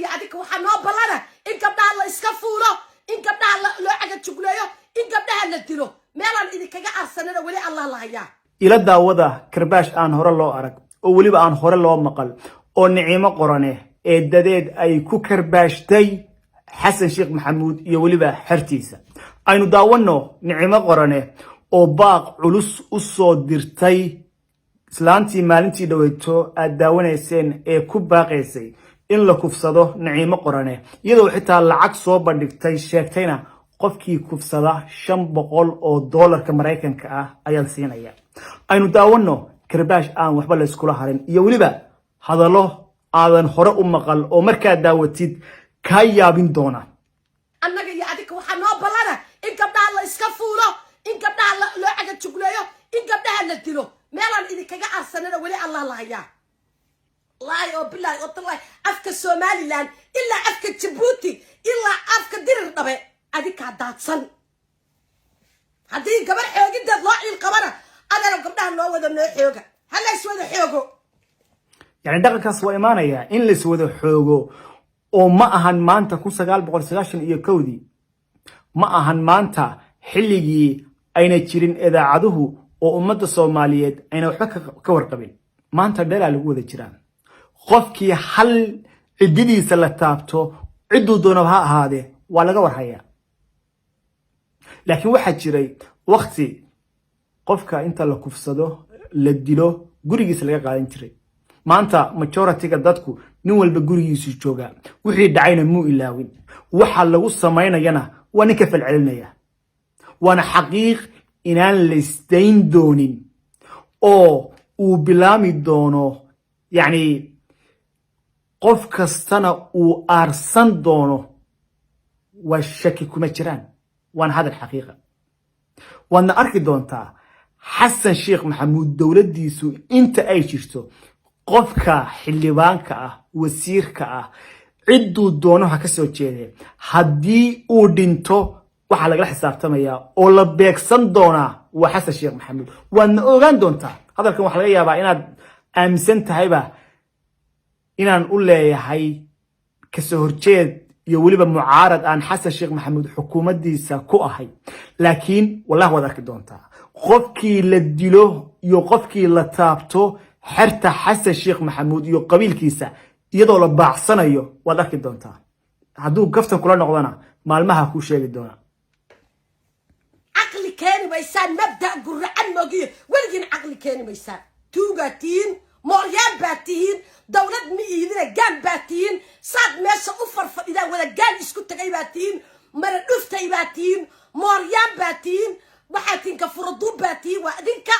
يا أديك وحنا بلنا إن قبلها الله إسكفوله إن قبلها لو عجت شغله إن قبلها نديله مالا إذا كجا أرسلنا ولي الله يا إلى الدعوة كرباش أن هور الله أرق أولي بأن هور الله مقال أو نعمة قرنه الدداد أي كرباش تي حسن شيخ محمود يولي بأ حرتيسة أينو داونو نعمة قرنه أو باق علوس أصود درتي سلانتي مالنتي دويتو الداونة سين باقيسي إن لكفصده نعمة قرنه يدو حتى العكس صوبا دكتي شاكتينا qofkii kufsada $500 ka Mareykanka ah ayaan siinaya aynu daawano karbaash aan waxba la isku harin iyo waliba hadalo aadan hore u maqal oo markaa daawatid ka yaabin doona annaga iyo adika waxa noo balana in gabdhaha la iska fuulo in gabdhaha loo caga jugleeyo in gabdhaha la dilo meelan idinkaga arsanada wali Allah la hayaa laayo oo billahi oo tallahi afka Somaliland illa afka Djibouti illa afka dirir dhabe adika daadsan hadii gabar xoogidad loo ciil qabana adana gabdhaha loo wada noo xooga hala iswada xoogo yani dhaqankaas waa imaanaya in la iswada xoogo oo ma ahan maanta 1991 ma ahan maanta xilligii ayna jirin idaacaduhu oo ummadda Soomaaliyeed ayna waxba ka warqabin maanta dheer lagu wada jiraan qofkii hal cididiisa la taabto ciduu doonaba ha ahaade waa laga warhayaa laakiin waxa jiray waqti qofka inta la kufsado la dilo gurigiisa laga qaadan jiray maanta majority-ga dadku nin walba gurigiisu jooga wixii dhacayna muu ilaawin waxa lagu sameynayana waa ninka falcelinaya waana xaqiiq inaan la istayn doonin oo uu bilaami doono yani qof kastana uu aarsan doono waa shaki kuma jiraan وأنا هذا الحقيقة وأنا أركي دونتا حسن شيخ محمود دولة ديسو أنت أي شفتو قفك حلبانك وسيرك عدو دونو هكسو تشيري هدي أودينتو وحالا قل حساب تميا أولا بيكسن دونا وحسن شيخ محمود وأنا أوغان دونتا هذا الكلام وحالا يابا إنا أمسنت هايبا إنا نقول لي هاي كسهرتشيد يولي بمعارض عن حسن شيخ محمود حكومة ديسا كوهي لكن والله وذاك دونتا قفكي لديلو يو قفكي لتابتو حرتا حسن شيخ محمود يو قبيل كيسا يدو لبعصنا يو وذاك دونتا هدو قفتن كلنا نغضانا مالمها كو شيء دونا عقلي كان بيسان مبدأ قرعان موجيه ولكن عقلي كان بيسان توغاتين مريان باتين دولة ميدنا جان باتين صاد ماشى أفر فإذا ولا جان يسكت جاي باتين مرة نفتي باتين مريان باتين وحاتين كفردوب باتين وأدينك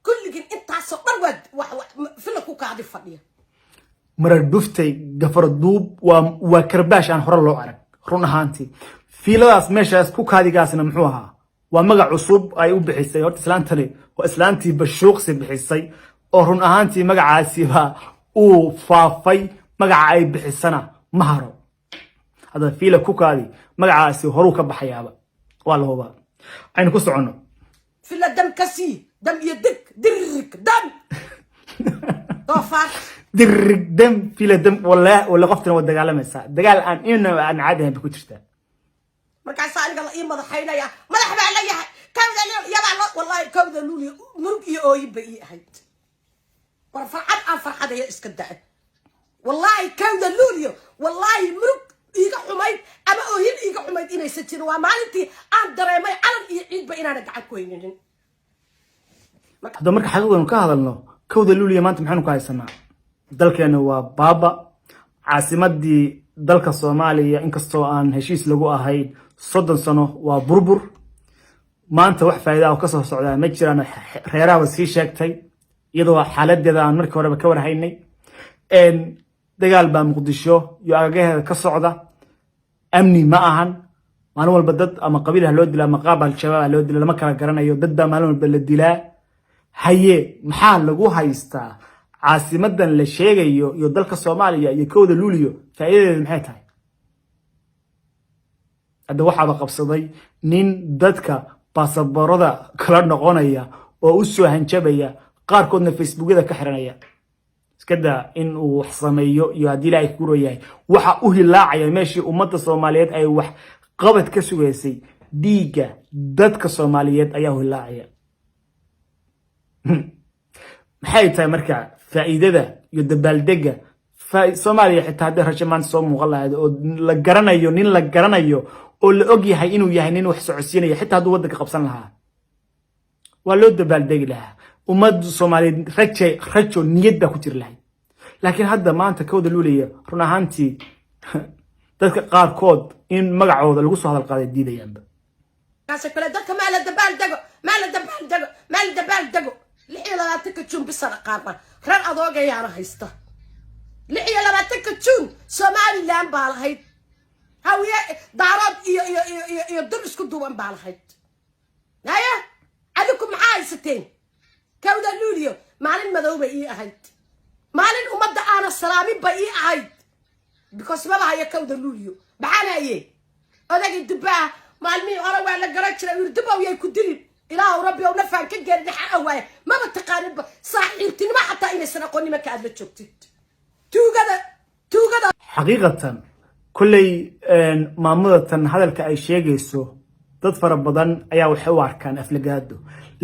كل جن أنت عصبر ود في لكوك عادي فنيه مرة نفتي كفردوب وكرباش عن حر الله عرق رونا هانتي في لاس ماشى كوك هذه قاسنا محوها ومجا عصوب أيوب بحسي ورت إسلامتني وإسلامتي بالشوق بحسي أورون أهانتي مجا عاسيبها أو فافي مجا عيب بحسنا مهرو هذا فيلا كوكادي مجا عاسي هروك بحيابا والله هو عين كوس عنه فيلا دم كسي دم يدك درك دم طفر درك دم فيلا دم والله ولا قفتنا ودقالة مسا دقال إنه أنا عادها بكتشتا مركز سالك الله إيه مضحينا يا مضحب علي كم يا والله كم ذلولي مرق يوي بقي هيد فرحان أنا فرحان يا إسكندر والله كان دلوليو والله مرق إيجا حميد أما أهين إيجا حميد إنا يستين ومالتي أنا دريمي على العيد بإنا نقعد كوينين هذا مركز حقيقة نكاه هذا لنا كو دلوليو ما أنت محنو كاي سماع دلك يعني هو بابا عاصمة دي دلك الصومالية إنك الصوان هشيس لقوها هاي صدن سنة وبربر ما أنت وح فايدة وكسر السعودية مجرى أنا خيرها وسي شاكتي iyadoo xaaladeeda aan markii hore ka war haynay dagaal baa Muqdisho iyo agageeda ka socda amni ma ahan maalin walba dad ama qabiil loo dilaa ama qaab al-shabaab loo dilaa lama kala garanayo dad baa maalin walba la dilaa haye maxaa lagu haystaa caasimadan la sheegayo iyo dalka Soomaaliya iyo kooda Luuliyo faa'iidadeedu maxay tahay hadda waxa qabsaday nin dadka baasaboorada kala noqonaya oo u soo hanjabaya qaarkoodna Facebookada ka xiranaya iskada in uu wax sameeyo iyo hadii ilaahay ku royahay waxa u hilaacaya meeshii ummadda Soomaaliyeed ay wax qabad ka sugaysay dhiiga dadka Soomaaliyeed ayaa u hilaacaya maxay tahay marka faa'iidada iyo dabaaldega Soomaaliya xitaa hadda rajamaan soo muuqalaad oo la garanayo nin la garanayo oo la og yahay inuu yahay nin wax socodsiinaya xitaa haduu waddanka qabsan lahaa waa loo dabaaldegi lahaa ummadda Soomaaliyeed rajo niyad baa ku jir lahayd laakiin hadda maanta kooda luulaya run ahaantii dadka qaarkood in magacooda lagu soo hadal qaaday diidayaanba kaasay kale dadka ma la dabaaldego 26 Juun bisana qaarba ran adoogayaana haysta 26 Juun Somaliland baa lahayd hawiye daarad iyo dur isku duuban baa lahayd naya adigu maxaa haysateen kawda luuliyo maalin madow bay ii ahayd maalin ummadda aana salaamin bay ii ahayd because ma lahayo kawda luuliyo maxaanaye odagii dubaa maalmii hore waa la garan jiray wirdubow yay ku dilin ilaahu rabbi oo nafaan ka geerin waxa awaaye maba taqaanid saaxiibtinimo xataa inaysan aqoon marka aad la joogtid tuugada xaqiiqatan kullay maamulatan hadalka ay sheegayso dad fara badan ayaa waxay u arkaan aflagaado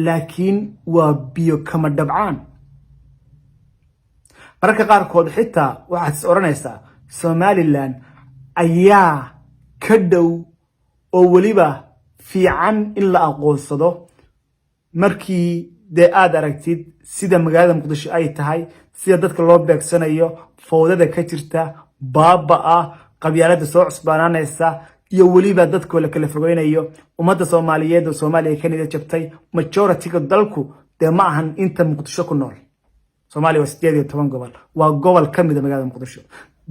laakiin waa biyo kama dhabcaan marka qaarkood xitaa waxaad oranaysaa Somaliland ayaa ka dhow oo waliba fiican in la aqoonsado markii aad aragtid sida magaalada Muqdisho ay tahay sida dadka loo beegsanayo fowdada ka jirta baaba qabyaalada soo cusbaanaysa iyo waliba dadka la kala fogeynayo ummadda Soomaaliyeed oo Soomaaliya ka nida jabtay majority-ga dalku ma ahan inta Muqdisho ku nool Soomaaliya waa 18 gobol waa gobol kamid ah magaalada Muqdisho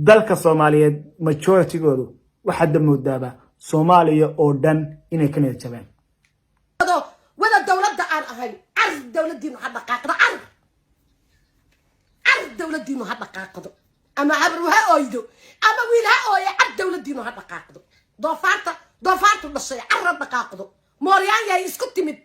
dalka Soomaaliyeed majority-goodu waxa damoodaaba Soomaaliya oo dhan inay ka nida jabeen wada dawladda aan ahayn dawladdiinu ha dhaqaaqdo dawladdiinu ha dhaqaaqdo ama habruha oydo ama wiilha ooya dawladdiinu ha dhaqaaqdo doofaartu dhashay carra dhaqaaqdo mooryaan yahay isku timid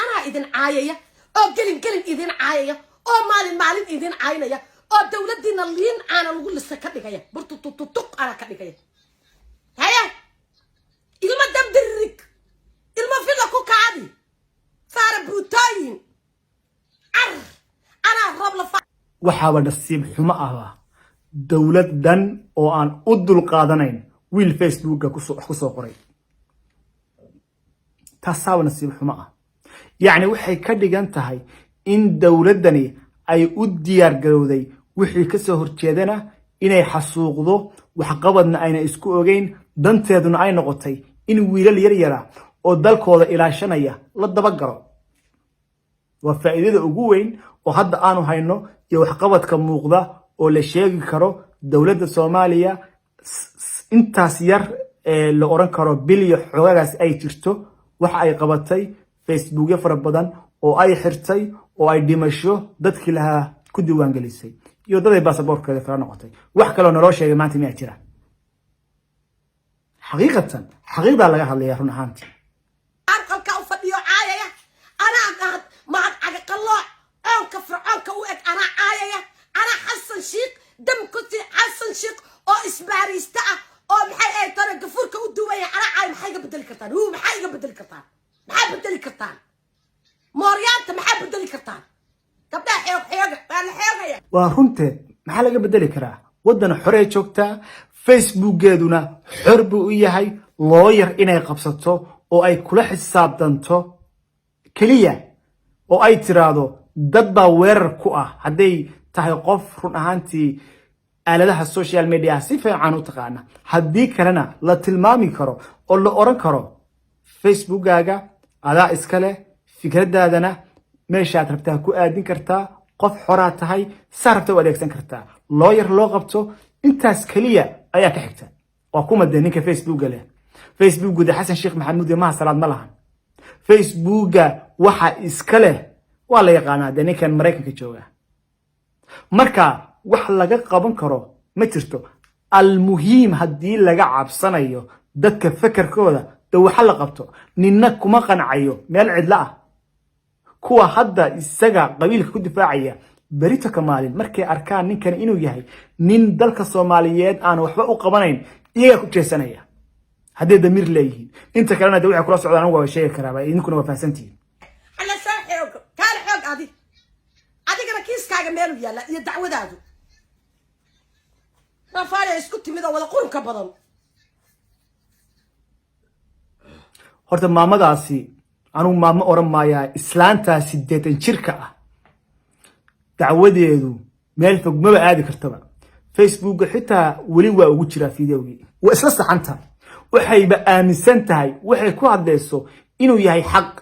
anaa idin caayaya oo gelin idin caayaya oo maalin idin caayinaya oo dawladdiina liin aana lagu lisa ka dhigaya burtututuq ana ka dhigaya haya ilma dabdirig ilma fila ku kaadi saara buutooyin anaa rab la waxaaba nasiib xumo ah dawladdan oo aan u dul qaadanayn wiil Facebook ku soo qoray taasaba nasiib xumo ah yani waxay ka dhigan tahay in dawladdani ay u diyaar garowday wixii ka soo horjeedana inay xasuuqdo wax qabadna ayna isku ogeyn danteeduna ay noqotay in wiilal yar oo dalkooda ilaashanaya la daba galo waa faa'iidada ugu weyn oo hadda aanu hayno iyo wax qabadka muuqda oo la sheegi karo dawladda Soomaaliya intaas yar la oran karo bilyo xogaagaas ay jirto waxa ay qabatay Facebook fara badan oo ay xirtay oo ay dhimasho dadkii laha ku diiwaan gelisay iyo dad ay baasaboorkooda kala noqotay wax kale oo naloo sheegay maanta ma jira xaqiiqda laga hadlayaa run ahaantii arqalka u fadhiyo caayaya anaa qad ma aqallo ka fircoonka u eg anaa caayaya anaa Xasan Sheikh damkuti Xasan Sheikh oo isbaarista oo maxay ay tara gafurka u duwaya anaa caay maxay ga bedeli kartaan maxay ga bedeli kartaan maxay bedeli kartaan mooryaanta maxay bedeli kartaan gabdhaha xeegaya waa runteed maxaa laga bedeli karaa waddan xorey joogta Facebook-geeduna xor buu u yahay lawyer inay qabsato oo ay kula xisaabtanto kaliya oo ay tiraado dad baa weerar ku ah haday tahay qof run ahaantii aaladaha social media si fiican u taqaana hadii kalena la tilmaami karo oo la oran karo Facebook-gaaga adaa iskale fikradaadana meeshaad rabtaa ku aadin kartaa qof xoraa tahay sarta u adeegsan kartaa lawyer loo qabto intaas kaliya ayaa ka xigta waa kuma ninka Facebook-ga leh Facebook-da Xasan Sheikh Maxamuud ma salaad ma lahan Facebook-ga waxa iska leh waa la yaqaanaa ninkan Mareykanka jooga marka wax laga qaban karo ma jirto almuhiim hadii laga cabsanayo dadka fakarkooda waxa la qabto ninna kuma qancayo meel cidla ah kuwa hadda isaga qabiilka ku difaacaya berito ka maalin markay arkaan ninkan inuu yahay nin dalka Soomaaliyeed aan waxba u qabanayn iyaga ku jeesanaya haddii damir leeyihiin inta kalena de waxa kula socdaan waa sheegi karaa idinkuna waa faahsantihiin alla saaxiib kaal xoog adigana kiiskaaga meel u yaala iyo dacwadaadu ma faale isku timid wada qurunka badan horta maamadaasi anu maamo oran maayaa islaantaasi 80 jirka ah dacwadeedu meel fog ma aadi kartaba Facebook xitaa wali waa ugu jira fiidiyoogii waa isla saxanta waxay ba aaminsan tahay waxay ku hadlayso inuu yahay xaq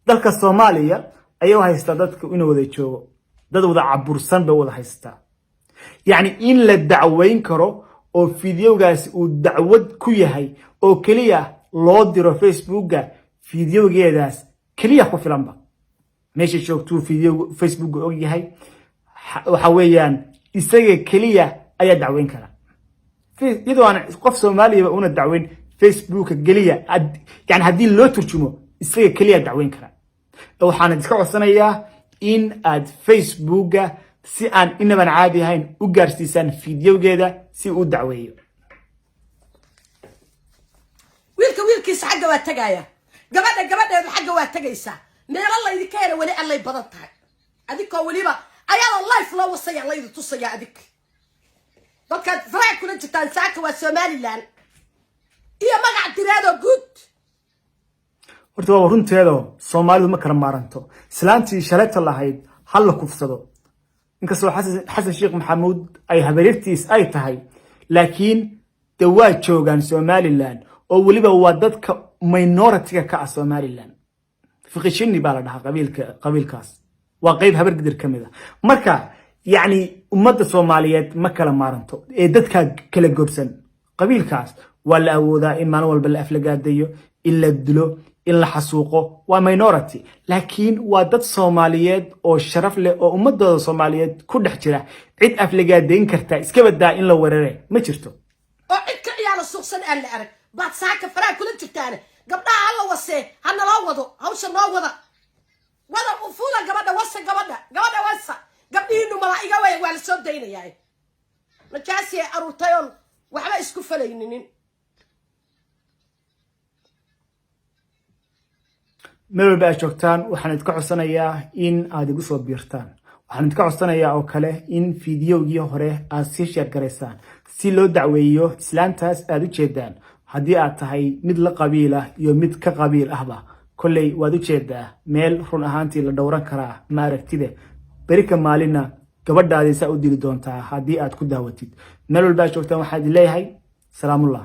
dalka Soomaaliya ayuu haysta dadku inuu wada joogo dad wada cabursan ba wada haysta yani in la dacweyn karo oo fiidiyoogaasi uu dacwad ku yahay oo kaliya loo diro Facebooka fiidiyoogeedaas kaliya ku filanba meesha joogto fiidiyoo Facebook oo yahay waxa weeyaan isaga kaliya ayaa dacweyn kara iyadoo aan qof Soomaaliya una dacweyn Facebook kaliya yani hadii loo turjumo isaga kaliya dacweyn kara waxaan iska codsanayaa in aad Facebooka si aan inaban caadi ahayn u gaarsiisan fiidiyoogeeda si uu dacweeyo wiilkiisa xagga waa tagaya gabadheedu xagga waa tagaysa meel la idin keenay wali allay badan tahay adikoo waliba ayaa life loo wasaya la idin tusaya adik dadka farac kula jirtaan saaka waa Somaliland iyo magac direedo good horta waa runteedo Soomaalidu ma kala maaranto islaantii shalayta lahayd hal la kufsado inkastoo xasan sheekh maxamuud ay habaryartiis ay tahay laakiin dawaa joogan Somaliland oo waliba waa dadka minority ka ah Somaliland fiqishini baa la dhahaa qabiilkaas waa qayb habar gidir kamid ah marka yani ummadda Soomaaliyeed ma kala maaranto ee dadka kala goobsan qabiilkaas waa la awoodaa in maalin walba la aflagaadayo in la dilo in la xasuuqo waa minority laakiin waa dad Soomaaliyeed oo sharaf leh oo ummadooda Soomaaliyeed ku dhex jira cid aflagaadeyn karta iska badaa in la weerare ma jirto oo cid ka ciyaaro suuqsan aan la arag baad saaka farac kula jirtaan gabdhaha alla wasee hana loo wado hawsha noo wada u fuula gabadha wasa gabdhihiinu malaa'iga way waa la soo daynayaa najaasi arutayon waxba isku falayninin meel baa joogtaan waxaan idinka codsanayaa in aad igu soo biirtaan waxaan idinka codsanayaa oo kale in fiidiyoogii hore aad sii share gareysaan si loo dacweeyo islaantaas aad u jeedaan haddii aad tahay mid la qabiil ah iyo mid ka qabiil ahba kolley waad u jeedaa meel run ahaantii la dhowran karaa ma aragtide berika maalina gabadhaadii saa u dili doontaa haddii aad ku daawatid meel walbaa joogtaan waxaan idin leeyahay salaamullah